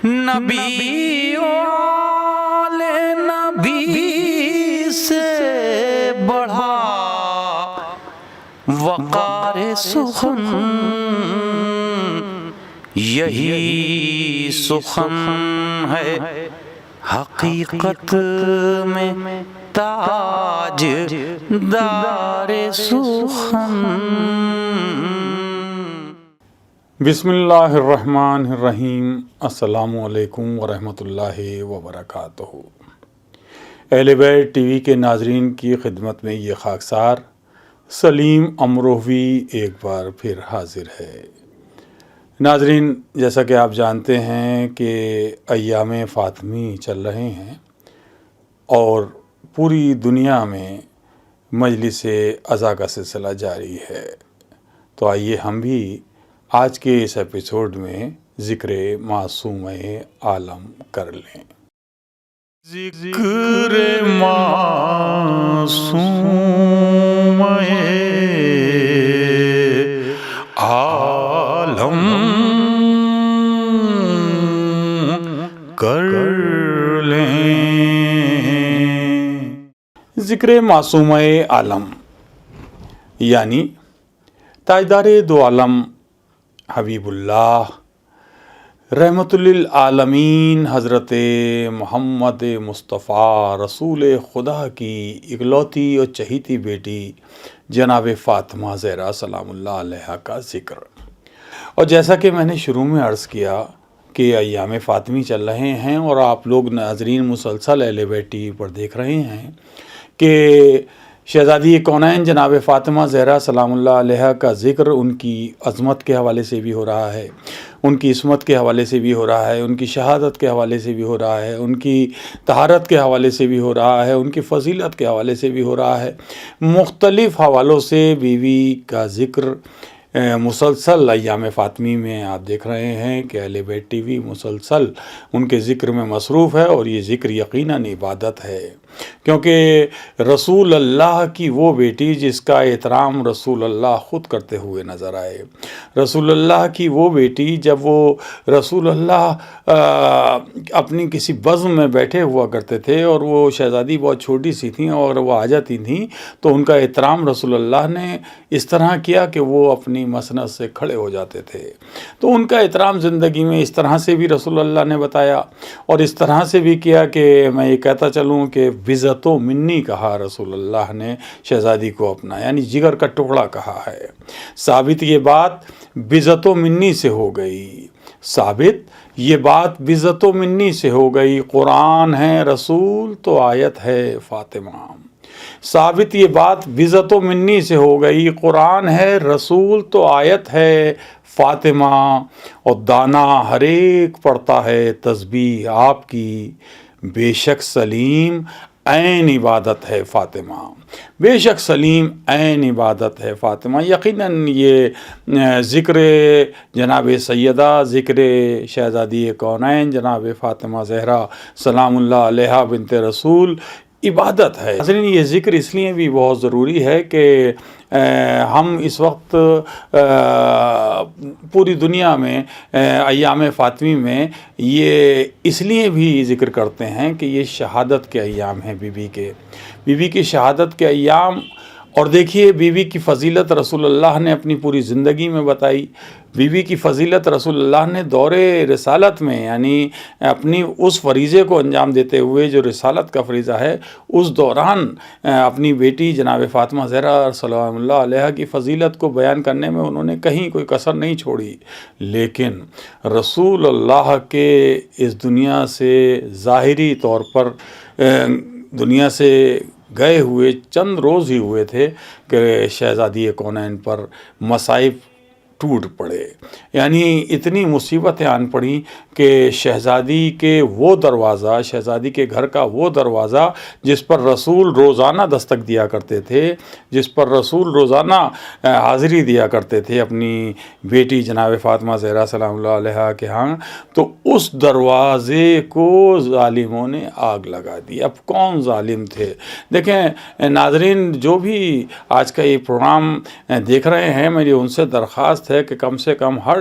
نبی والے نبی سے بڑھا وقار سخن، یہی سخن ہے حقیقت میں تاج دار سخن۔ بسم اللہ الرحمن الرحیم۔ السلام علیکم ورحمۃ اللہ وبرکاتہ۔ اہل بیت ٹی وی کے ناظرین کی خدمت میں یہ خاکسار سلیم امروہوی ایک بار پھر حاضر ہے۔ ناظرین، جیسا کہ آپ جانتے ہیں کہ ایام فاطمی چل رہے ہیں اور پوری دنیا میں مجلس عزا کا سلسلہ جاری ہے، تو آئیے ہم بھی آج کے اس ایپیسوڈ میں ذکر معصومہ عالم کر لیں۔ ذکر معصومہ عالم کر لیں۔ ذکر معصومہ عالم یعنی تاجدار دو عالم حبیب اللہ رحمت للعالمین حضرت محمد مصطفیٰ رسول خدا کی اکلوتی اور چہیتی بیٹی جناب فاطمہ زہرا سلام اللہ علیہا کا ذکر۔ اور جیسا کہ میں نے شروع میں عرض کیا کہ ایام فاطمی چل رہے ہیں اور آپ لوگ ناظرین مسلسل اہل بیت ٹی وی پر دیکھ رہے ہیں کہ شہزادی کونین جناب فاطمہ زہرا سلام اللہ علیہا کا ذکر ان کی عظمت کے حوالے سے بھی ہو رہا ہے، ان کی عصمت کے حوالے سے بھی ہو رہا ہے، ان کی شہادت کے حوالے سے بھی ہو رہا ہے، ان کی طہارت کے حوالے سے بھی ہو رہا ہے، ان کی فضیلت کے حوالے سے بھی ہو رہا ہے۔ مختلف حوالوں سے بیوی کا ذکر مسلسل ایام فاطمی میں آپ دیکھ رہے ہیں کہ اہل بیت ٹی وی مسلسل ان کے ذکر میں مصروف ہے، اور یہ ذکر یقیناً عبادت ہے، کیونکہ رسول اللہ کی وہ بیٹی جس کا احترام رسول اللہ خود کرتے ہوئے نظر آئے، رسول اللہ کی وہ بیٹی جب وہ رسول اللہ اپنی کسی بزم میں بیٹھے ہوا کرتے تھے اور وہ شہزادی بہت چھوٹی سی تھیں اور وہ آ جاتی تھیں تو ان کا احترام رسول اللہ نے اس طرح کیا کہ وہ اپنی مسند سے کھڑے ہو جاتے تھے۔ تو ان کا احترام زندگی میں اس طرح سے بھی رسول اللہ نے بتایا، اور اس طرح سے بھی کیا کہ میں یہ کہتا چلوں کہ بِزَتُ منی کہا رسول اللہ نے شہزادی کو اپنا، یعنی جگر کا ٹکڑا کہا ہے۔ ثابت یہ بات بِزَتُ منی سے ہو گئی، ثابت یہ بات بِزَتُ منی سے ہو گئی۔ قرآن ہے رسول تو آیت ہے فاطمہ، ثابت یہ بات بِزَتُ منی سے ہو گئی۔ قرآن ہے رسول تو آیت ہے فاطمہ، اور دانا ہر ایک پڑھتا ہے تسبیح آپ کی، بے شک سلیم عین عبادت ہے فاطمہ، بے شک سلیم عین عبادت ہے فاطمہ۔ یقیناً یہ ذکر جناب سیدہ، ذکر شہزادی کونین جناب فاطمہ زہرا سلام اللہ علیہا بنت رسول عبادت ہے۔ ناظرین، یہ ذکر اس لیے بھی بہت ضروری ہے کہ ہم اس وقت پوری دنیا میں ایام فاطمی میں یہ اس لیے بھی ذکر کرتے ہیں کہ یہ شہادت کے ایام ہیں، بی بی کی شہادت کے ایام۔ اور دیکھیے بی بی کی فضیلت رسول اللہ نے اپنی پوری زندگی میں بتائی۔ بی بی کی فضیلت رسول اللہ نے دور رسالت میں، یعنی اپنی اس فریضے کو انجام دیتے ہوئے جو رسالت کا فریضہ ہے، اس دوران اپنی بیٹی جناب فاطمہ زہرا سلام اللہ علیہا کی فضیلت کو بیان کرنے میں انہوں نے کہیں کوئی کسر نہیں چھوڑی۔ لیکن رسول اللہ کے اس دنیا سے ظاہری طور پر دنیا سے گئے ہوئے چند روز ہی ہوئے تھے کہ شہزادی کونین پر مصائب ٹوٹ پڑے، یعنی اتنی مصیبتیں آن پڑیں کہ شہزادی کے وہ دروازہ، شہزادی کے گھر کا وہ دروازہ جس پر رسول روزانہ دستک دیا کرتے تھے، جس پر رسول روزانہ حاضری دیا کرتے تھے اپنی بیٹی جناب فاطمہ زہرا سلام اللہ علیہا کے ہاں، تو اس دروازے کو ظالموں نے آگ لگا دی۔ اب کون ظالم تھے؟ دیکھیں ناظرین، جو بھی آج کا یہ پروگرام دیکھ رہے ہیں، میری ان سے درخواست ہے کہ کم سے کم ہر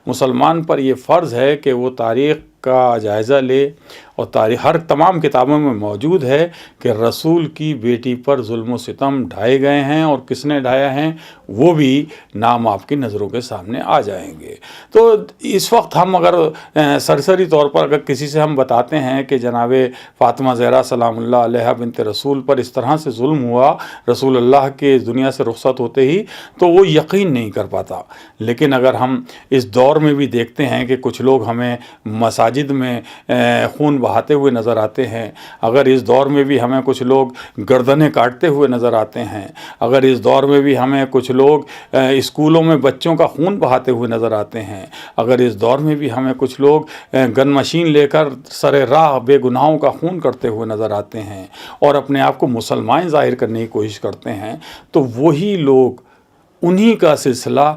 مسلمان پر یہ فرض ہے کہ وہ تاریخ کا جائزہ لے، اور ہر تمام کتابوں میں موجود ہے کہ رسول کی بیٹی پر ظلم و ستم ڈھائے گئے ہیں، اور کس نے ڈھایا ہیں وہ بھی نام آپ کی نظروں کے سامنے آ جائیں گے۔ تو اس وقت ہم اگر سرسری طور پر اگر کسی سے ہم بتاتے ہیں کہ جناب فاطمہ زہرا سلام اللہ علیہ بنت رسول پر اس طرح سے ظلم ہوا رسول اللہ کے دنیا سے رخصت ہوتے ہی، تو وہ یقین نہیں کر پاتا۔ لیکن اگر ہم اس دور میں بھی دیکھتے ہیں کہ کچھ لوگ ہمیں مساجد میں خون بہاتے ہوئے نظر آتے ہیں، اگر اس دور میں بھی ہمیں کچھ لوگ گردنیں کاٹتے ہوئے نظر آتے ہیں، اگر اس دور میں بھی ہمیں کچھ لوگ اسکولوں میں بچوں کا خون بہاتے ہوئے نظر آتے ہیں، اگر اس دور میں بھی ہمیں کچھ لوگ گن مشین لے کر سر راہ بے گناہوں کا خون کرتے ہوئے نظر آتے ہیں اور اپنے آپ کو مسلمان ظاہر کرنے کی کوشش کرتے ہیں، تو وہی لوگ، انہی کا سلسلہ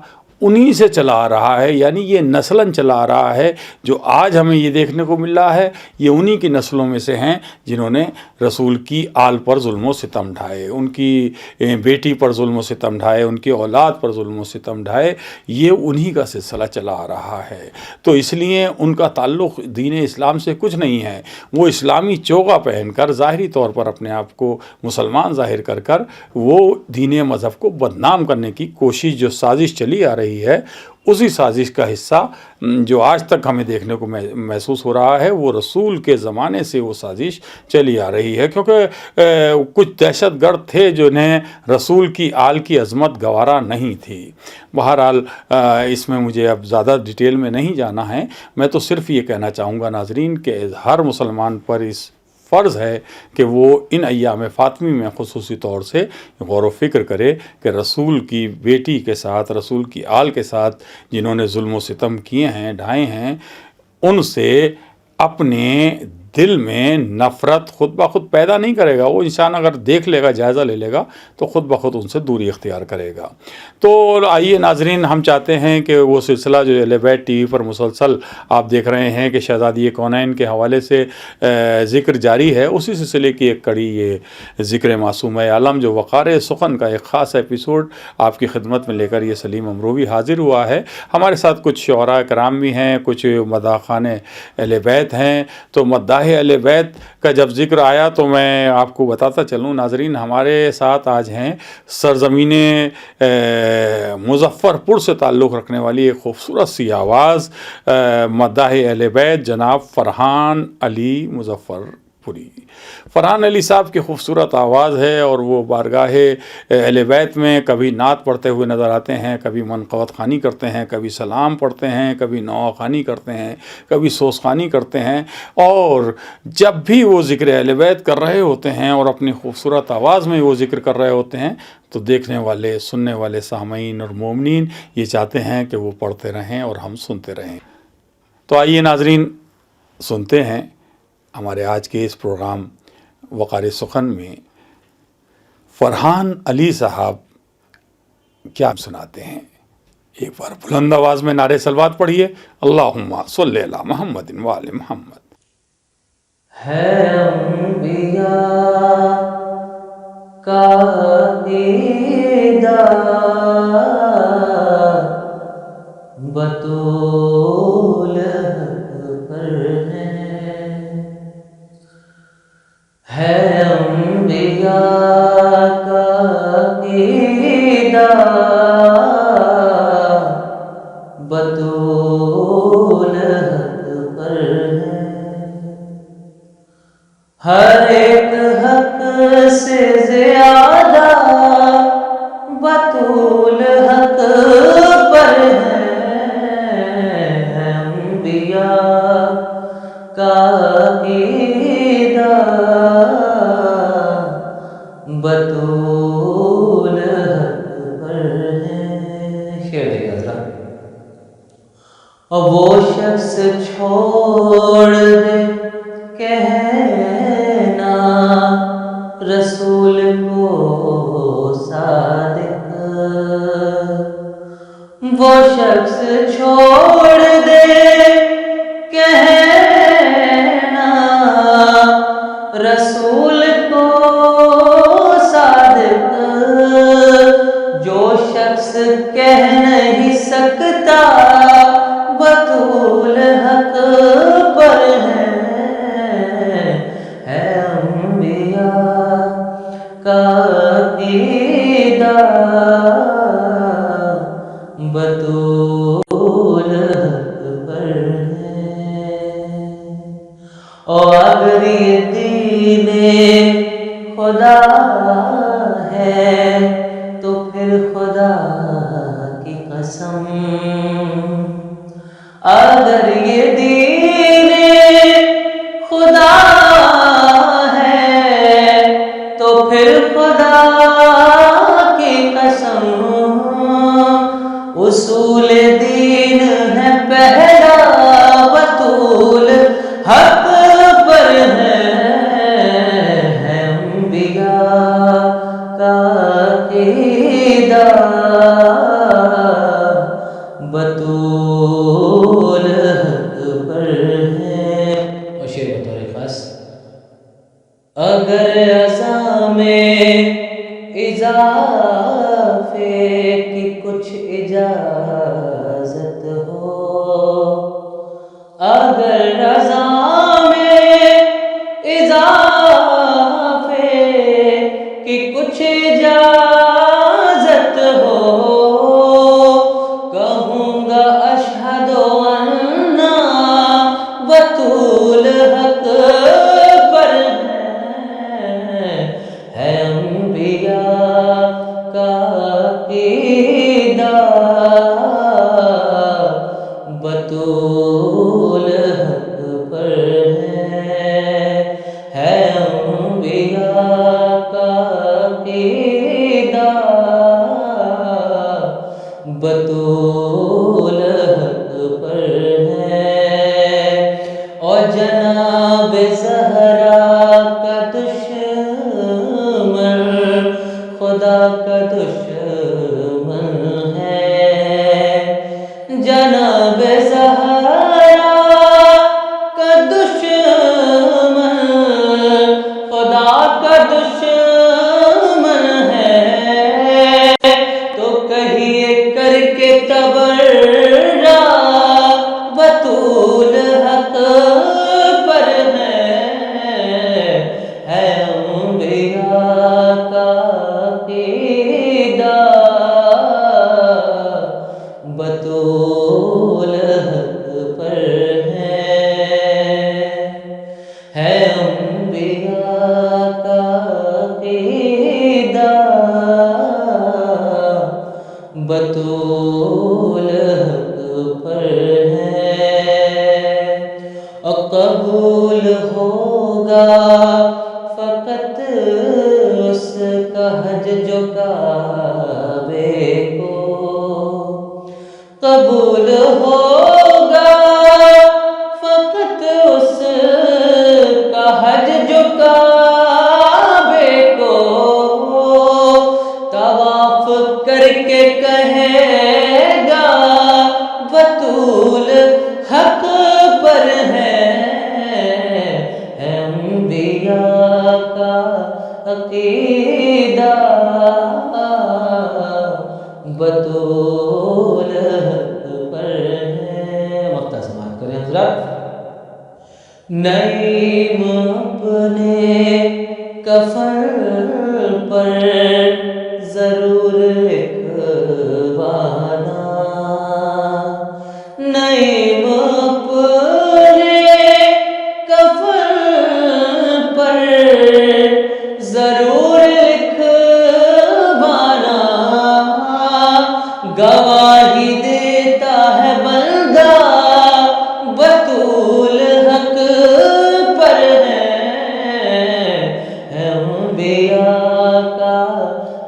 انہی سے چلا آ رہا ہے، یعنی یہ نسلاً چلا آ رہا ہے۔ جو آج ہمیں یہ دیکھنے کو مل رہا ہے یہ انہی کی نسلوں میں سے ہیں جنہوں نے رسول کی آل پر ظلم و ستم ڈھائے، ان کی بیٹی پر ظلم و ستم ڈھائے، ان کی اولاد پر ظلم و ستم ڈھائے، یہ انہی کا سلسلہ چلا آ رہا ہے۔ تو اس لیے ان کا تعلق دین اسلام سے کچھ نہیں ہے۔ وہ اسلامی چوغا پہن کر ظاہری طور پر اپنے آپ کو مسلمان ظاہر کر کر وہ دین مذہب کو بدنام کرنے کی کوشش، جو سازش چلی آ رہی ہے، اسی سازش کا حصہ جو آج تک ہمیں دیکھنے کو محسوس ہو رہا ہے، وہ رسول کے زمانے سے وہ سازش چلی آ رہی ہے، کیونکہ کچھ دہشت گرد تھے جنہیں رسول کی آل کی عظمت گوارا نہیں تھی۔ بہرحال اس میں مجھے اب زیادہ ڈیٹیل میں نہیں جانا ہے، میں تو صرف یہ کہنا چاہوں گا ناظرین کہ ہر مسلمان پر اس فرض ہے کہ وہ ان ایام فاطمی میں خصوصی طور سے غور و فکر کرے کہ رسول کی بیٹی کے ساتھ، رسول کی آل کے ساتھ جنہوں نے ظلم و ستم کیے ہیں، ڈھائے ہیں، ان سے اپنے دل میں نفرت خود بخود پیدا نہیں کرے گا۔ وہ انسان اگر دیکھ لے گا، جائزہ لے لے گا، تو خود بخود ان سے دوری اختیار کرے گا۔ تو آئیے ناظرین، ہم چاہتے ہیں کہ وہ سلسلہ جو اہل بیت ٹی وی پر مسلسل آپ دیکھ رہے ہیں کہ شہزادی کونین کے حوالے سے ذکر جاری ہے، اسی سلسلے کی ایک کڑی یہ ذکر معصومہ عالم جو وقار سخن کا ایک خاص ایپیسوڈ آپ کی خدمت میں لے کر یہ سلیم امروی حاضر ہوا ہے۔ ہمارے ساتھ کچھ شعراء کرام بھی ہیں، کچھ مداح خوان اہل بیت ہیں۔ تو مداح اہل بیت کا جب ذکر آیا تو میں آپ کو بتاتا چلوں ناظرین، ہمارے ساتھ آج ہیں سرزمین مظفر پور سے تعلق رکھنے والی ایک خوبصورت سی آواز، مداح اہل بیت جناب فرحان علی مظفر پوری۔ فرحان علی صاحب کی خوبصورت آواز ہے، اور وہ بارگاہ اہل بیت میں کبھی نعت پڑھتے ہوئے نظر آتے ہیں، کبھی منقبت خوانی کرتے ہیں، کبھی سلام پڑھتے ہیں، کبھی نوا خوانی کرتے ہیں، کبھی سوز خوانی کرتے ہیں، اور جب بھی وہ ذکر اہل بیت کر رہے ہوتے ہیں اور اپنی خوبصورت آواز میں وہ ذکر کر رہے ہوتے ہیں، تو دیکھنے والے، سننے والے سامعین اور مومنین یہ چاہتے ہیں کہ وہ پڑھتے رہیں اور ہم سنتے رہیں۔ تو آئیے ناظرین سنتے ہیں ہمارے آج کے اس پروگرام وقار سخن میں فرحان علی صاحب کیا سناتے ہیں۔ ایک بار بلند آواز میں نعرہ صلوات پڑھیے، اللہم صلی علی محمد وآل محمد۔ ہے انبیاء کا دیدار بطول حق پر ہے انبیاء کا دیدار بطول حق پر ہر ایک حق سے زیادہ بطول حق پر ہے انبیاء کا دیدار بطول حق پر ہے۔ شعر دیکھا ذرا، اور وہ شخص چھوڑ دے کہنا رسول کو صادق، وہ شخص چھوڑ دے کہنا رسول کو صادق، جو شخص کہہ نہیں سکتا بطول حق پر اور اگر یہ دین خدا ہے تو پھر خدا کی قسم، اگر یہ دین خدا ہے تو پھر خدا کی قسم، اصول دین ہے پہلا بطول حق پر ہے انبیاء کا عقیدہ بطول حق پر ہے۔ اور شعر بطور خاص، اگر ازاں میں اضافے کی کچھ اجازت ہو، اگر ازاں میں اضافے کی کچھ اجازت ہو، کہوں گا اشہد ان بطول حق پر ہے انبیاء کا عقیدہ بطول حق پر ہے انبیاء کا عقیدہ بطول حق پر ہے۔ اور جناب زہرا کا دشمن خدا کا دشمن ہے، جناب زہرا کا دشمن خدا کا دشمن ہے، تو کہیے کر کے تبرہ بطول حق پر ہے انبیاء کا عقیدہ بطول حق پر ہے انبیاء کا عقیدہ بطول حق پر ہے۔ اور قبول ہوگا فقط اس کا حج جو کعبے کو، قبول ہوگا فقط اس کا حج جو کعبے کو، طواف کر کے کہے گا بطول حق پر ہے انبیاء کا عقیدہ بطول حق پر ہے۔ وقت سماعت کریں حضرات۔ نعیم اپنے کفن پر ضرور لکھوانا، نعیم اپنے کفن پر ضرور لکھوانا، گواہی دیتا ہے بندہ بطول حق پر ہے انبیاء کا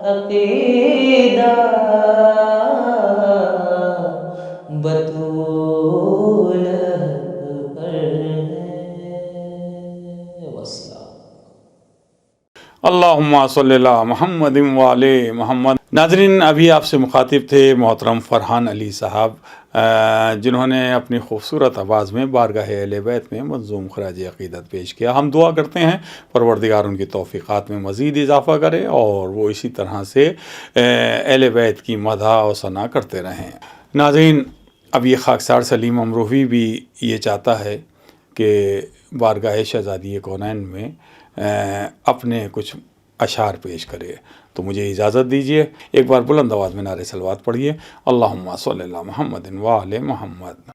عقیدہ بطول حق پر ہے۔ والسلام۔ اللہم صلی اللہ محمد وعلی محمد۔ ناظرین، ابھی آپ سے مخاطب تھے محترم فرحان علی صاحب، جنہوں نے اپنی خوبصورت آواز میں بارگاہ اہل بیت میں منظوم خراج عقیدت پیش کیا۔ ہم دعا کرتے ہیں پروردگار ان کی توفیقات میں مزید اضافہ کرے اور وہ اسی طرح سے اہل بیت کی مدح و ثنا کرتے رہیں۔ ناظرین، اب یہ خاکسار سلیم امروہی بھی یہ چاہتا ہے کہ بارگاہ شہزادی کونین میں اپنے کچھ اشعار پیش کرے، تو مجھے اجازت دیجیے، ایک بار بلند آواز میں نعرہ صلوات پڑھیے، اللہم صلی اللہ محمد وآل محمد۔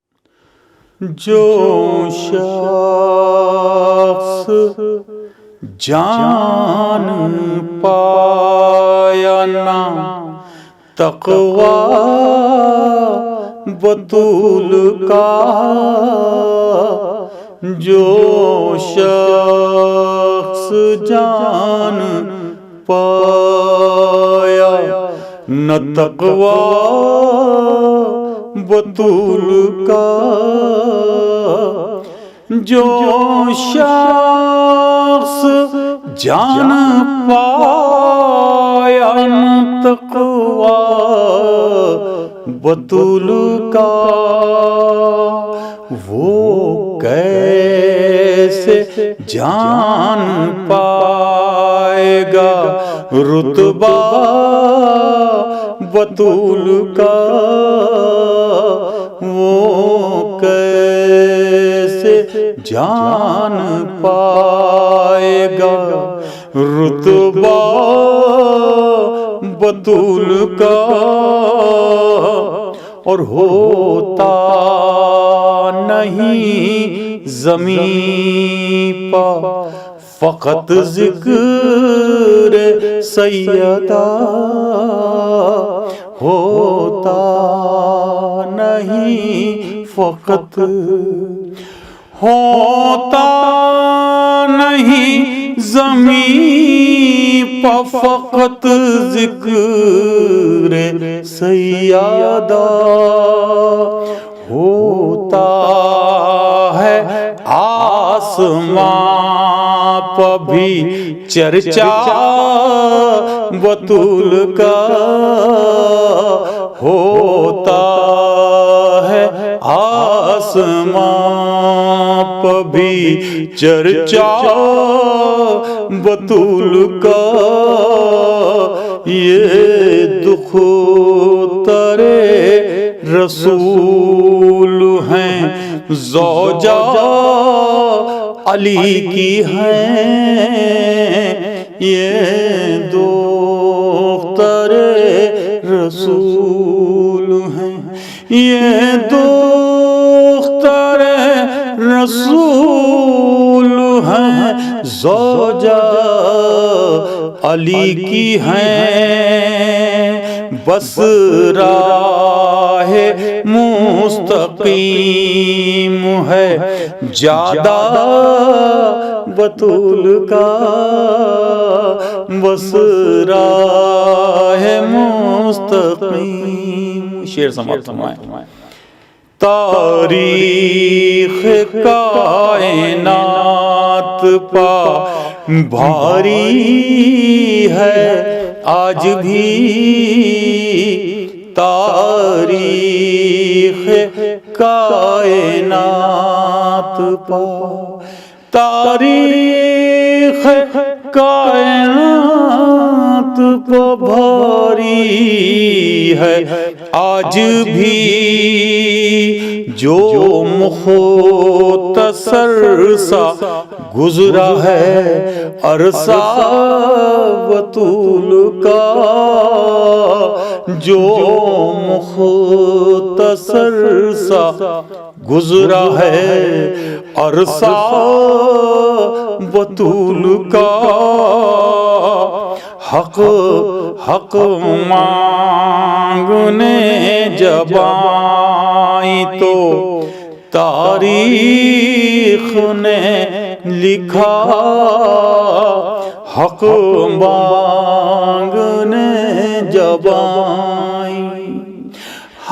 جو شاہ جان پایا نہ تقوی بطول کا، جو شخص جان پایا نہ تقوی بطول کا، جو شخص جان پایا نہ تقوی بطول کا، وہ کیسے جان پائے گا رتبہ بطول کا، وہ کیسے جان پائے گا رتبہ بطول کا، اور ہوتا نہیں زمین پر فقط ذکر سیدہ، ہوتا نہیں فقط، ہوتا نہیں زمین پر فقط ذکر سیدہ، ہوتا ہے آسمان پر بھی چرچا بطول کا، ہوتا ہے آسمان پر بھی چرچا بطول کا، یہ دختر رسول ہیں زوجہ علی کی ہیں، یہ دختر رسول ہیں، یہ دختر رسول ہیں زوجہ علی کی ہیں، بس راہ مستقیم ہے جادہ بطول کا، بس راہ مستقیم۔ شعر سماعت فرمائیں۔ تاریخ کائنات پا بھاری ہے آج بھی، تاریخ کائنات پا، تاریخ کائنات پا بھاری ہے آج بھی، جو مختصر سا گزرا ہے عرصہ بطول کا، جو مختصر سا گزرا ہے عرصہ بطول کا، حق حق مانگنے جب آئی تو تاریخ نے لکھا، حق مانگنے جب آئی،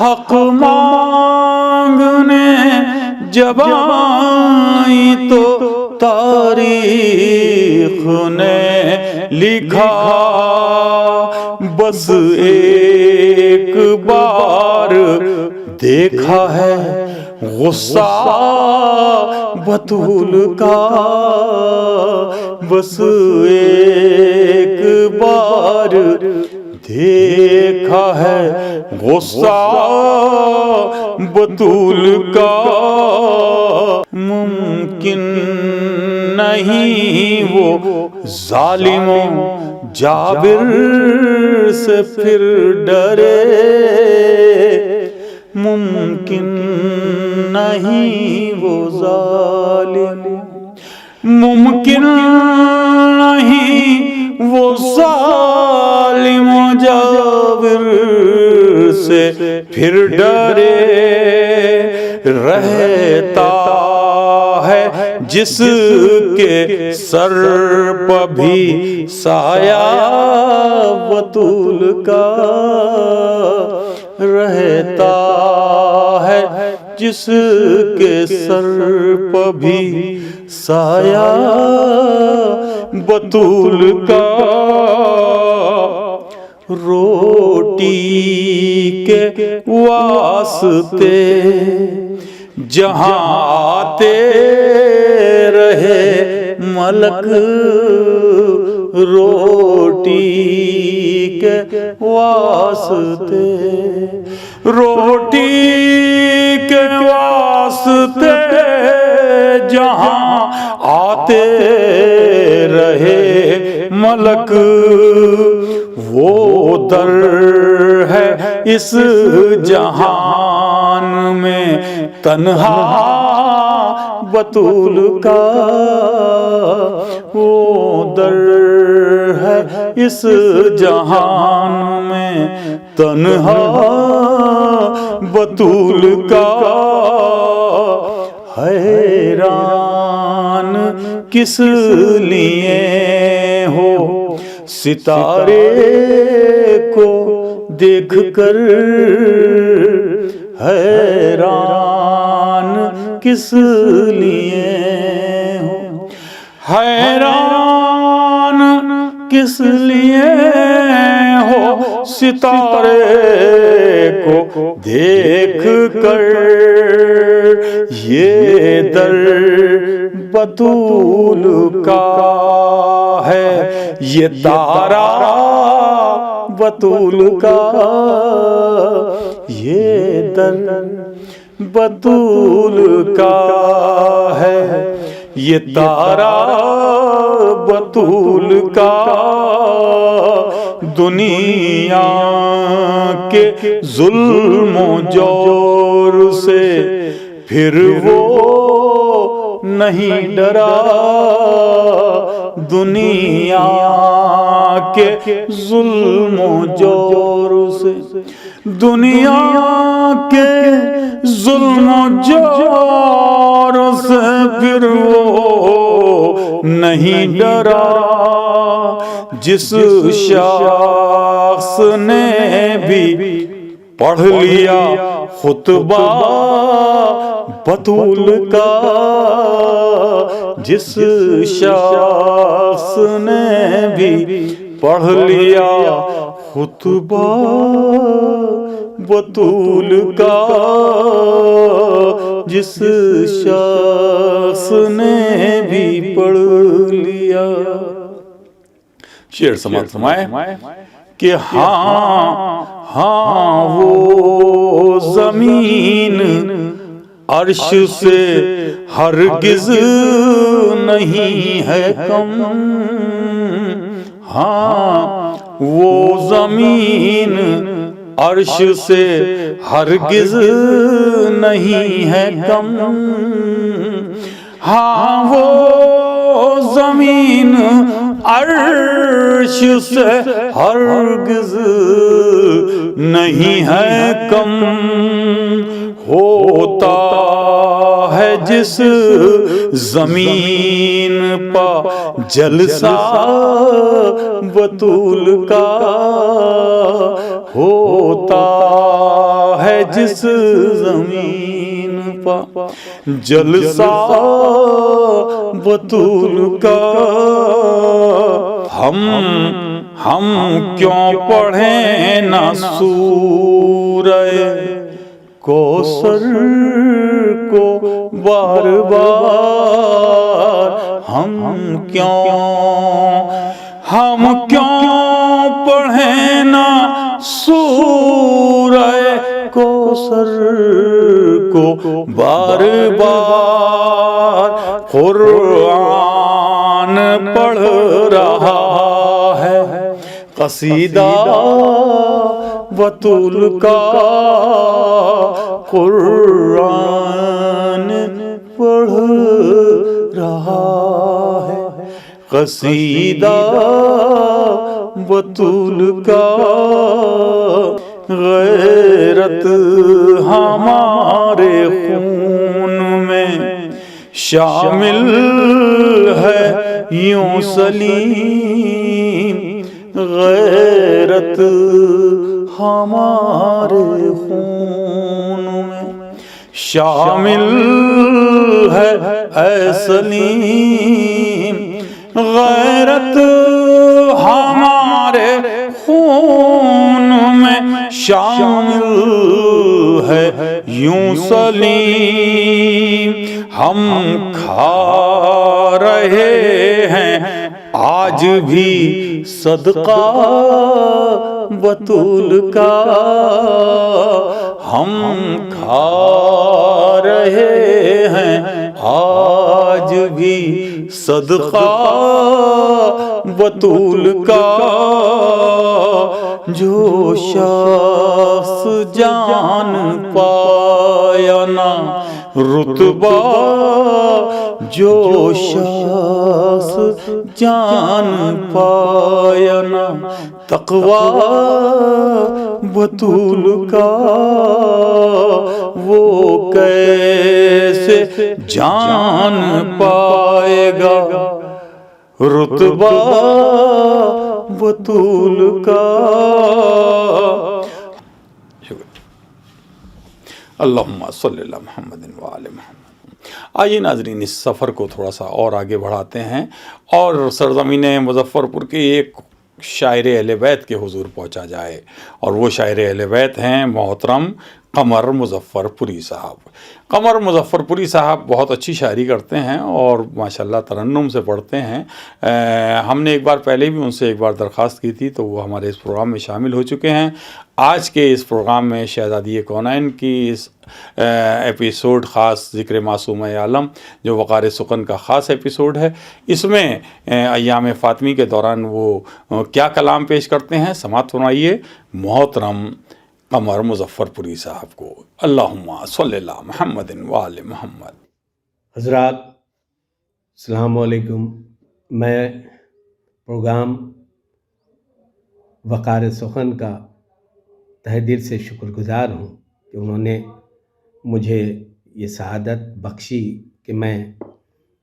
حق مانگنے جب آئی تو تاریخ نے لکھا، بس ایک بار دیکھا ہے غصہ بطول کا، بس ایک بار دیکھا ہے غصہ بطول کا، ممکن نہیں وہ ظالموں جابر سے پھر ڈرے، ممکن نہیں وہ ظالم، ممکن نہیں وہ ظالم و جابر سے پھر ڈرے رہتا ہے جس کے سر پہ بھی سایہ بطول کا رہتا ہے جس کے سر پہ بھی سایہ بطول کا روٹی کے واسطے جہاں آتے رہے ملک روٹی کے واسطے روٹی کے واسطے جہاں آتے رہے ملک وہ در ہے اس جہان میں تنہا بطول کا وہ در ہے اس جہان میں تنہا بطول کا حیران کس لیے ہو ستارے کو دیکھ کر حیران کس لیے ہو حیران کس لیے ہو ستارے کو دیکھ کر یہ در بطول کا ہے یہ تارا بطول کا یہ در بطول کا ہے یہ تارا بطول کا دنیا کے ظلم و جور سے پھر وہ نہیں ڈرا دنیا کے ظلم و جور سے دنیا کے ظلم و جور سے پھر وہ نہیں ڈرا جس شخص نے بھی پڑھ لیا خطبہ بطول کا جس شخص نے بھی پڑھ لیا خطبہ بطول کا جس شخص نے بھی پڑھ لیا شعر سماعت فرمائے کہ ہاں وہ زمین عرش سے ہرگز نہیں ہے کم ہاں وہ زمین عرش سے ہرگز نہیں ہے کم ہاں وہ زمین عرش سے ہرگز نہیں ہے کم ہوتا ہے جس زمین پہ جلسہ بطول کا ہوتا ہے جس زمین پہ جلسہ بطول کا ہم کیوں پڑھیں نہ سورہ کوثر کو بار بار ہم کیوں پڑھیں نہ سورہ کوثر کو بار بار قرآن پڑھ رہا ہے قصیدہ بطول کا قرآن پڑھ رہا ہے قصیدہ بطول کا، غیرت ہمارے خون میں شامل ہے یوں سلیم، غیرت ہمارے خون میں شامل ہے اے سلیم، غیرت ہمارے خون میں شامل ہے یوں سلیم، ہم کھا رہے ہیں آج بھی صدقہ بطول کا، ہم کھا رہے ہیں آج بھی صدقہ بطول کا، جو شخص جان پایا نا رتبہ، جو شخص جان پایا نا تقویٰ بطول کا، وہ کیسے جان پائے گا رتبہ بطول کا۔ اللہم صلی اللہ محمد وآل محمد۔ آئیے ناظرین، اس سفر کو تھوڑا سا اور آگے بڑھاتے ہیں اور سرزمین مظفر پور کے ایک شاعر اہل بیت کے حضور پہنچا جائے، اور وہ شاعر اہل بیت ہیں محترم قمر مظفر پوری صاحب۔ قمر مظفر پوری صاحب بہت اچھی شاعری کرتے ہیں اور ماشاءاللہ ترنم سے پڑھتے ہیں۔ ہم نے ایک بار پہلے بھی ان سے ایک بار درخواست کی تھی، تو وہ ہمارے اس پروگرام میں شامل ہو چکے ہیں۔ آج کے اس پروگرام میں شہزادی کونین کی اس ایپیسوڈ خاص ذکر معصومہ عالم، جو وقار سخن کا خاص ایپیسوڈ ہے، اس میں ایام فاطمی کے دوران وہ کیا کلام پیش کرتے ہیں، سماعت فرمائیے محترم قمر مظفر پوری صاحب کو۔ اللہم صلی اللہ محمد وآل محمد۔ حضرات السلام علیکم، میں پروگرام وقار سخن کا تہ دل سے شکر گزار ہوں کہ انہوں نے مجھے یہ سعادت بخشی کہ میں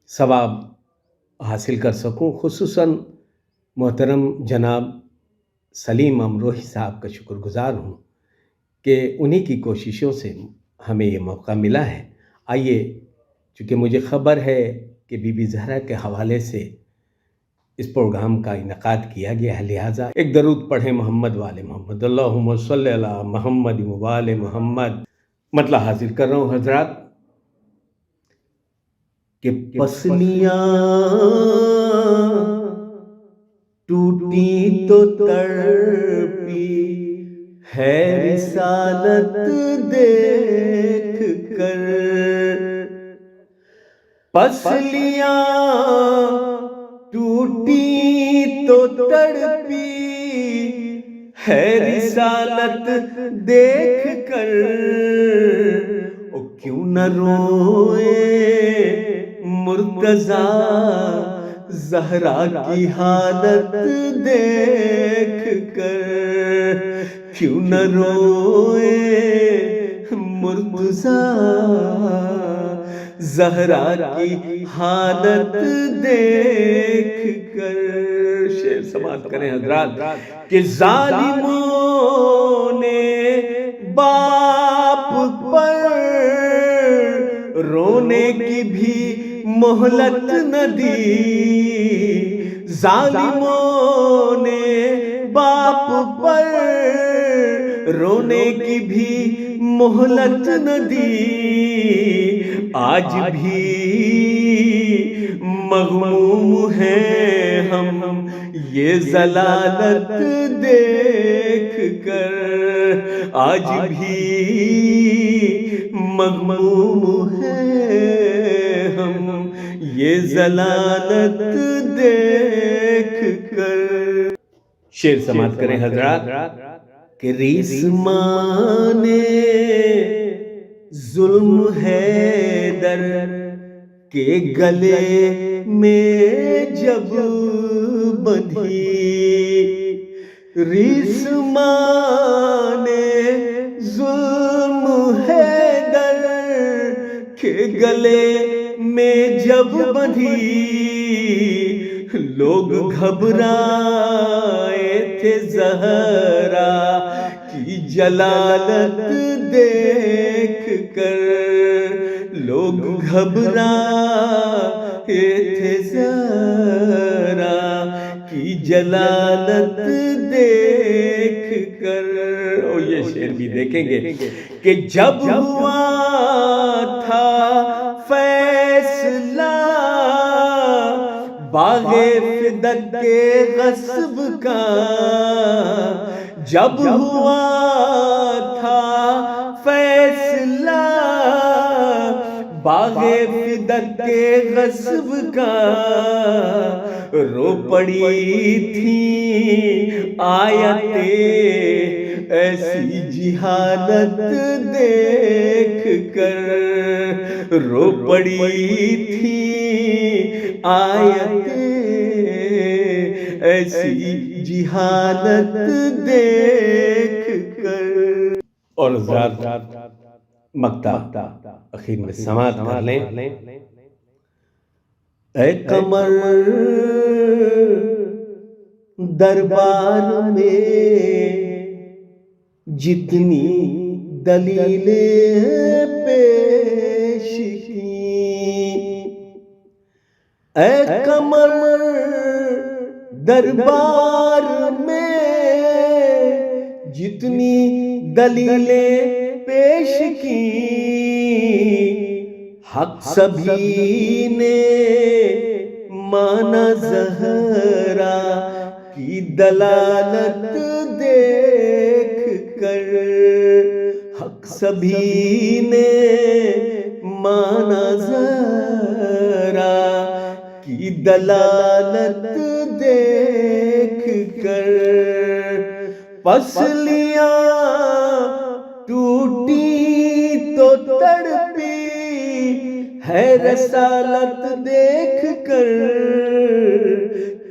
ثواب حاصل کر سکوں۔ خصوصاً محترم جناب سلیم امروہی صاحب کا شکر گزار ہوں کہ انہی کی کوششوں سے ہمیں یہ موقع ملا ہے۔ آئیے، چونکہ مجھے خبر ہے کہ بی بی زہرا کے حوالے سے اس پروگرام کا انعقاد کیا گیا ہے، لہٰذا ایک درود پڑھیں محمد وآل محمد۔ اللہم صلی علی محمد وآل محمد۔ مطلب حاصل کر رہا ہوں حضرات کہ پسلیاں ٹوٹی تو تڑپی ہے رسالت دیکھ کر، پسلیاں ٹوٹی تو تڑپی ہے رسالت دیکھ کر، او کیوں نہ روئے مرتضیٰ زہرا کی حالت دیکھ کر، کیوں نہ روئے مرتضیٰ زہرا کی حالت دیکھ کر۔ شعر سماعت کریں حضرات کہ ظالموں نے باپ پر رونے کی بھی مہلت نہ دی، ظالموں نے باپ پر رونے کی بھی مہلت نہ دی، آج بھی مغموم ہیں ہم یہ ضلالت دیکھ کر، آج بھی مغموم ہیں ہم یہ ضلالت دیکھ کر۔ شعر سماعت کریں حضرات کہ ریسمان ظلم حیدر کہ گلے میں جب بندھی ریسمان ظلم ہے در، کہ گلے میں جب بندھی لوگ گھبرائے تھے زہرا کی جلالت دیکھ کر، لوگ گھبرائے تھے زہرا کی جلالت دیکھ کر۔ اور یہ شعر بھی دیکھیں گے کہ جب ہوا تھا فیصلہ باغ فدق کے غصب کا، جب ہوا تھا فیصلہ باغ فدق کے غصب کا، رو پڑی تھی آیتیں ایسی جہالت دیکھ کر، رو پڑی تھی آیتیں ایسی جہالت دیکھ کر۔ اور ذات مقطع اخیر میں سماعت کر لیں۔ اے قمر دربار میں جتنی دلیلیں پیش کی، اے قمر دربار میں جتنی دلیلیں پیش کی، حق سبھی نے مانا زہرا کی دلالت دیکھ کر، حق سبھی نے مانا زہرا کی دلالت دیکھ کر، پسلیاں ٹوٹی تو تڑپی ہے رسالت دیکھ کر،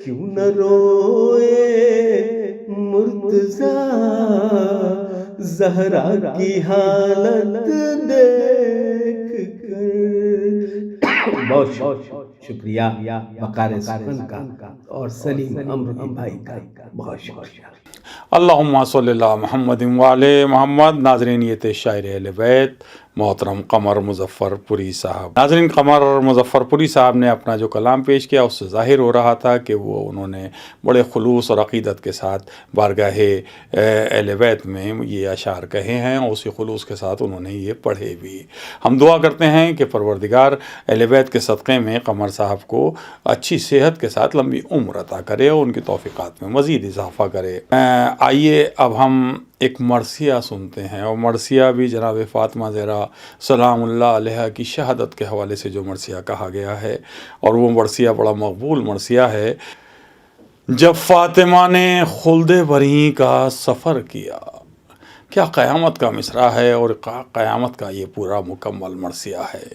کیوں نہ روئے مرتضیٰ زہرا کی حالت دیکھ کر۔ بہت شکریہ وقار سخن کا اور سلیم امر بھائی کا بہت شکریہ۔ اللہم صلی اللہ محمد وعلی محمد۔ ناظرین، یہ تھے شاعر اہل بیت محترم قمر مظفر پوری صاحب۔ ناظرین، قمر مظفر پوری صاحب نے اپنا جو کلام پیش کیا اس سے ظاہر ہو رہا تھا کہ انہوں نے بڑے خلوص اور عقیدت کے ساتھ بارگاہ اہل بیت میں یہ اشعار کہے ہیں، اور اسی خلوص کے ساتھ انہوں نے یہ پڑھے بھی۔ ہم دعا کرتے ہیں کہ پروردگار اہل بیت کے صدقے میں قمر صاحب کو اچھی صحت کے ساتھ لمبی عمر عطا کرے اور ان کی توفیقات میں مزید اضافہ کرے۔ آئیے اب ہم ایک مرثیہ سنتے ہیں، اور مرثیہ بھی جناب فاطمہ زہرا سلام اللہ علیہ کی شہادت کے حوالے سے جو مرثیہ کہا گیا ہے، اور وہ مرثیہ بڑا مقبول مرثیہ ہے۔ جب فاطمہ نے خلد بری کا سفر کیا، کیا قیامت کا مصرع ہے اور قیامت کا یہ پورا مکمل مرثیہ ہے۔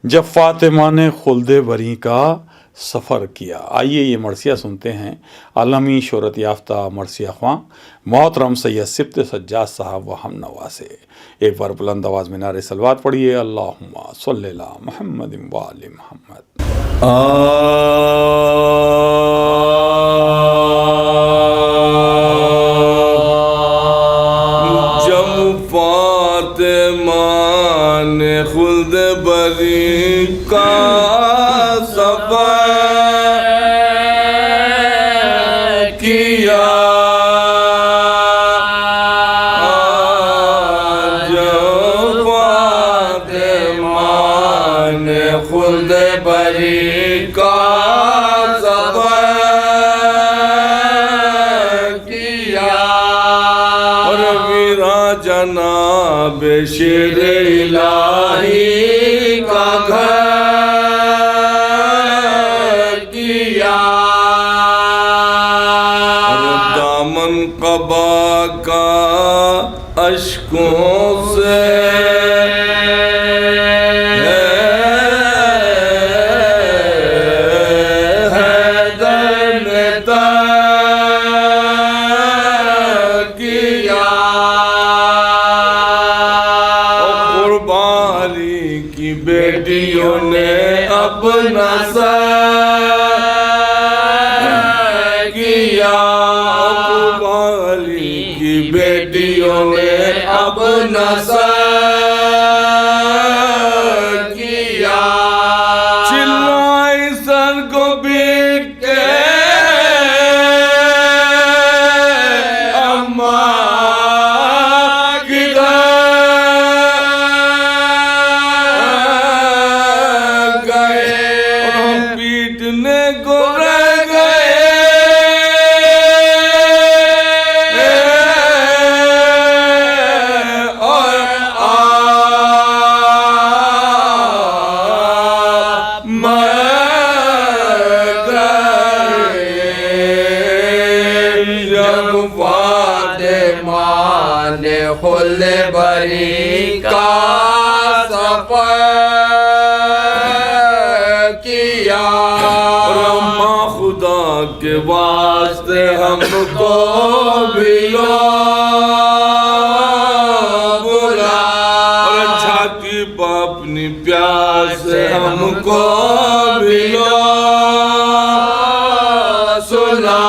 جب فاطمہ نے خلد بری کا سفر کیا، آئیے یہ مرثیہ سنتے ہیں۔ عالمی شہرت یافتہ مرثیہ خواں محترم سید سبط سجاد صاحب و ہم نوا سے ایک بار بلند آواز میں نعرہ صلوات پڑھیے۔ اللہم صلی اللہ محمد و آل محمد۔ جب فاطمہ نے خلد بری کا سفر کیا، جب فاطمہ نے خلد بری کا سفر کیا، اور میرا جناب شیر الہی کا گھر کیا، اور دامن قبا کا اشکوں سے کیا علی کی بیٹیوں نے اب نثر کیا چلائی سر کو بیٹ کے بری کا سفر کیا رحمہ خدا کے واسطے ہم کو بھی بلا اور چھاتی پہ اپنی پیار سے ہم کو بھی سنا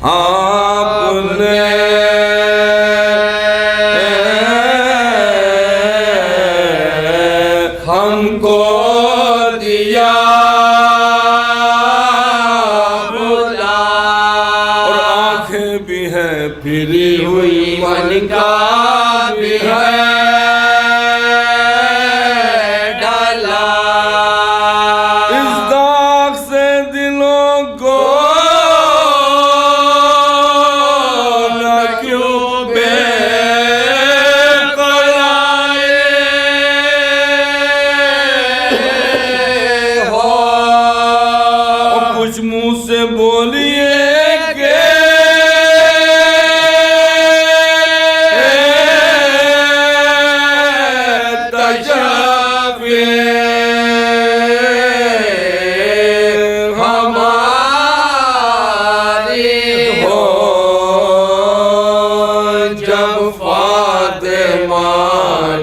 آپ نے ہم کو دیا بلا اور آنکھیں بھی ہیں پھری ہوئی من کا بھی ہے ڈالا اس داغ سے دلوں کو منہ سے بولیے کہ تجربے ہماری ہو جب فاطمہ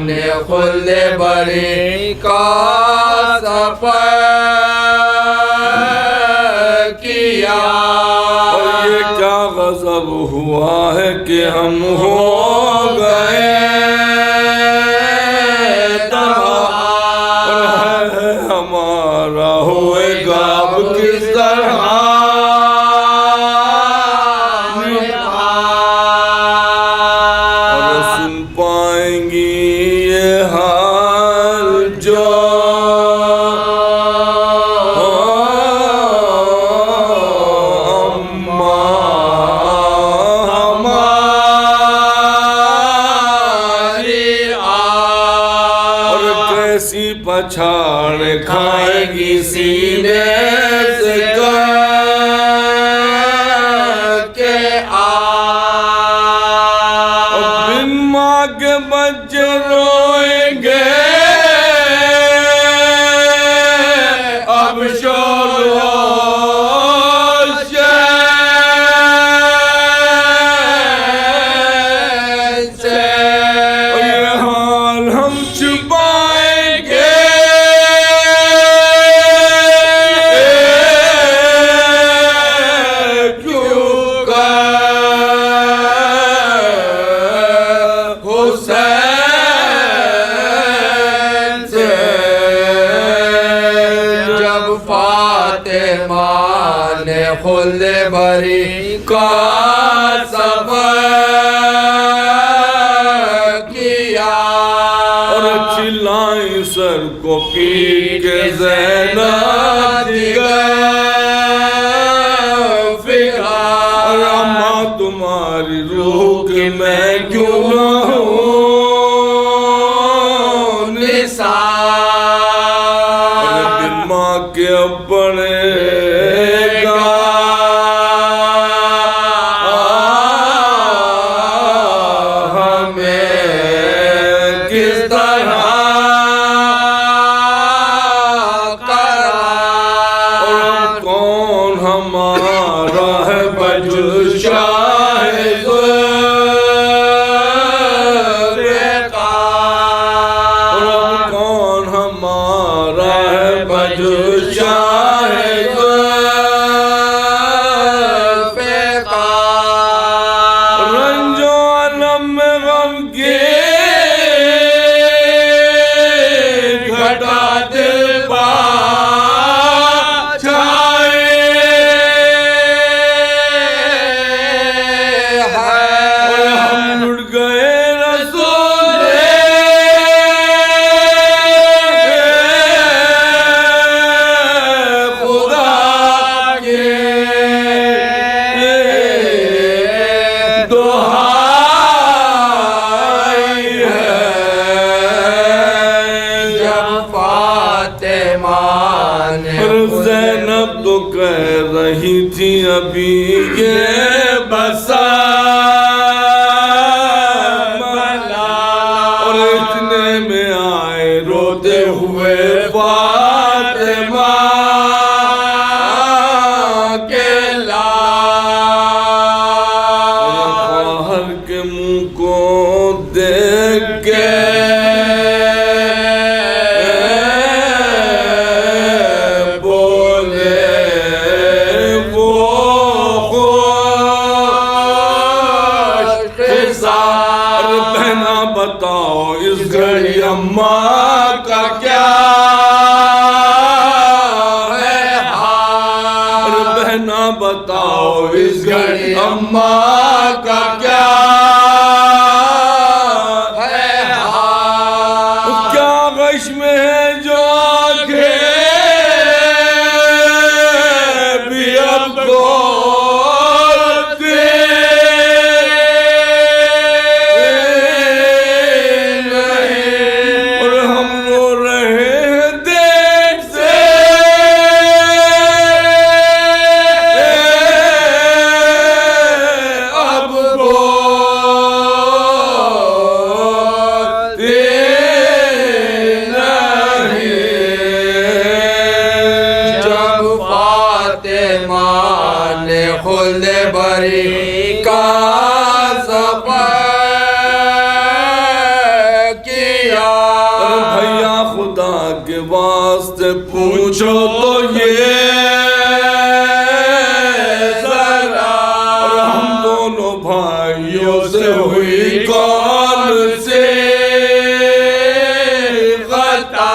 نے خلد بری کا سفر اور یہ کیا غضب ہوا ہے کہ ہم ہو گئے تباہ ہے ہمارا ہوئے گا اب کس طرح اور سن پائیں گی یہ حال جو پچھاڑ کھائے گی سینے سے کے بن ماں کے بچے روئیں گے اب شور یہ حال ہم چھپائیں گے خلد بری کا سفر کیا اور چلائیں سر کو پی کے زینب فکر اماں تمہاری روح کی میں کیوں نہ ہوں نثار دل ماں کے بڑے ہمارا ہے بجل شاہ ذوالفقار تھی ابھی یہ بسا اور اتنے میں آئے روتے ہوئے فاطمہ کے خواہر کے منہ کو دیکھ کے بتاؤ اس گھڑی اماں کا کیا ہے حال بہنا بتاؤ اس گھڑی اماں کا کیا ہے حال کیا غش میں ہے جو آنکھیں بھی اب خلد بری کا سفر کیا بھیا خدا کے واسطے پوچھو تو یہ ذرا ہم دونوں بھائیوں سے ہوئی کون سی خطا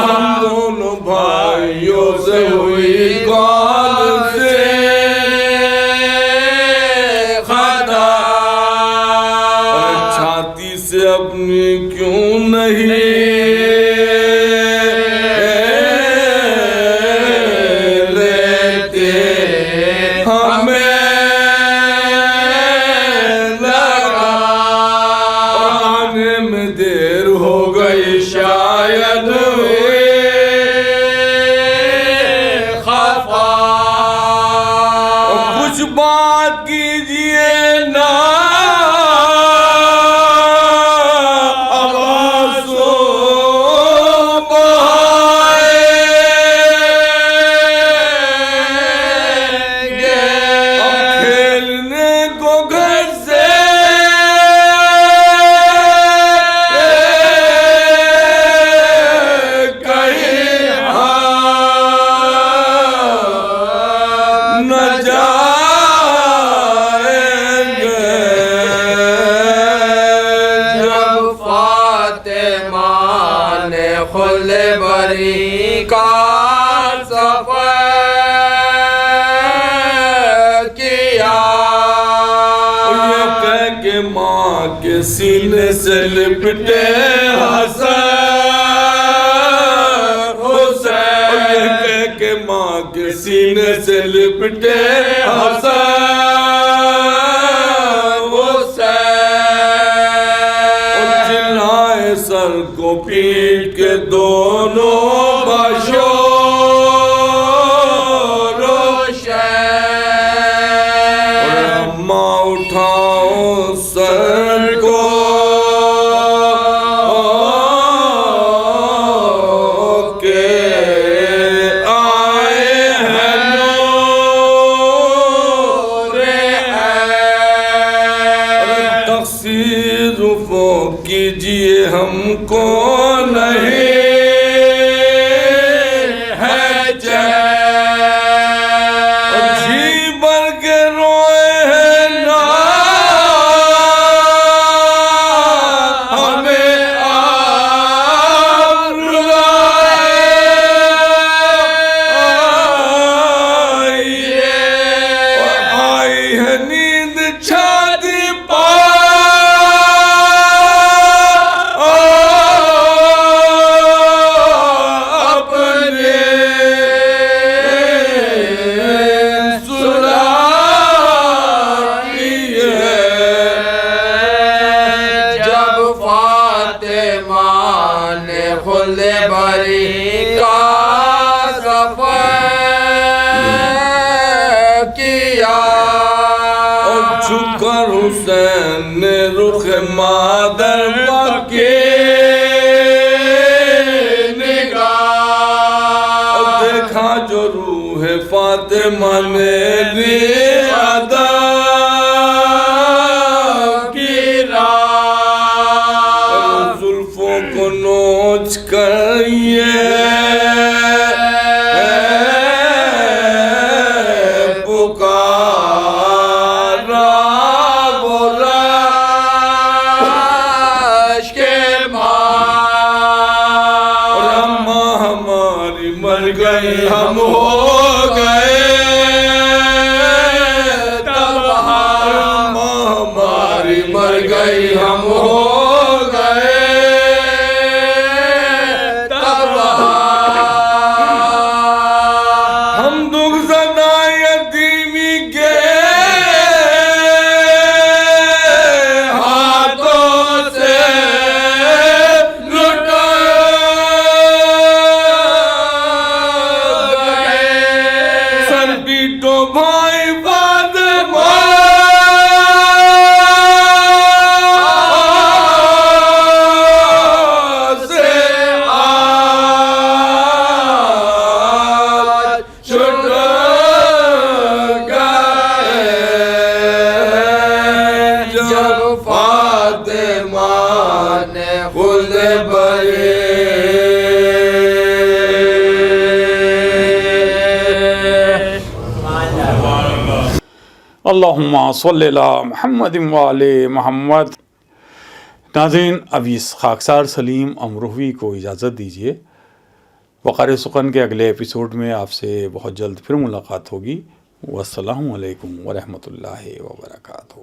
ہم دونوں بھائیوں سے ہوئی کون سی سے اپنی کیوں نہیں لیتے ہمیں لگا آنے میں دیر ہو گئی شاید خفا کچھ بات کیجئے نا خلد بری کا سفر کیا یہ کہہ کے ماں کے سینے سے لپٹے حسن حسین یہ کہہ کے ماں کے سینے سے لپٹے حسن سر کو پیٹ کے دونوں باشو روشن اور اماں اٹھاؤ سر کو کہ آئے ہیں نور تقصیر رفو کیجئے ہم کو نہیں ہے چین جی بھر کے روئے ہیں نا ہمیں آپ آئی ہے نیند چھاتی خلد بری کا سفر مادر بکی نگاہ دیکھا جو روح فاطمہ نے لی ادا کی راہ زلفوں کو نوچ کر یہ ہم ہو گئے تباہ ہماری مر گئی ہم ہو گئے تباہ ہم دکھ زدہ یتیمی کے ہاتھوں سے تو بھائی فاطمہ سے آج چھٹ گئے جب فاطمہ نے خود بھرے اللہم صلی علی محمد وعلی محمد۔ ناظرین، اب اس خاکسار سلیم امروہوی کو اجازت دیجیے۔ وقار سخن کے اگلے ایپیسوڈ میں آپ سے بہت جلد پھر ملاقات ہوگی۔ والسلام علیکم ورحمۃ اللہ وبرکاتہ۔